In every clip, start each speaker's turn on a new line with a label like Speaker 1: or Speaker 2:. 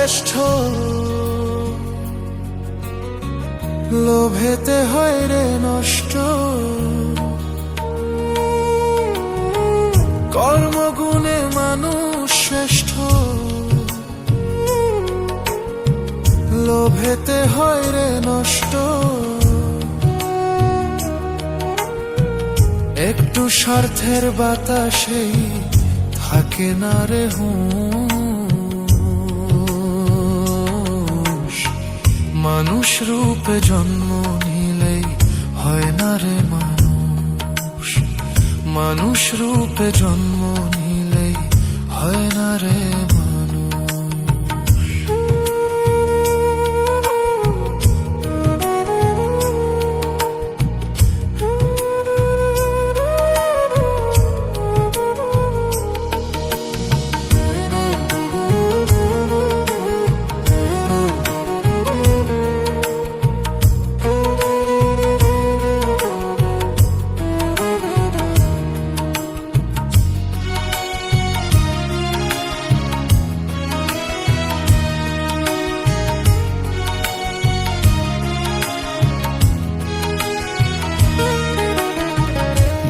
Speaker 1: শ্রেষ্ঠ, লোভেতে হয় রে নষ্ট। কর্মগুণে মানুষ শ্রেষ্ঠ, লোভেতে হয় রে নষ্ট। একটু স্বার্থের বাতাসেই থাকে না রে হুঁশ। মানুষ রূপে জন্ম নিলেই হয় না রে মানুষ। মানুষ রূপে জন্ম নিলেই হয় না রে মানুষ।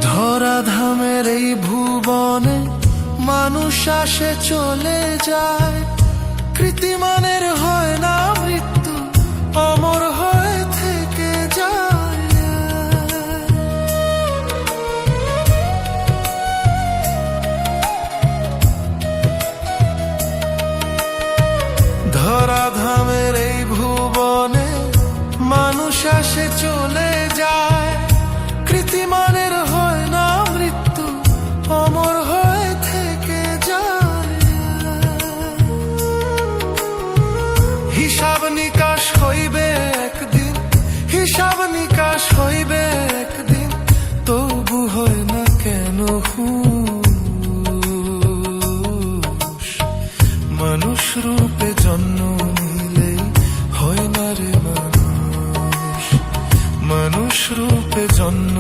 Speaker 1: ধরাধামের এই ভুবনে মানুষ আসে চলে যায়, কৃতিমানের হয় না মৃত্যু, অমর হয়ে থেকে যায়। ধরাধামের এই ভুবনে মানুষ আসে চলে যায়, কৃতিমানের হয় না মৃত্যু, অমর হয়ে থেকে যায়। হিসাব নিকাশ হইবে একদিন, হিসাব নিকাশ হইবে একদিন, তবু হয় না কেন হুঁশ। মানুষ রূপে জন্ম নিলেই হয় না রে মানুষ। মানুষ রূপে জন্ম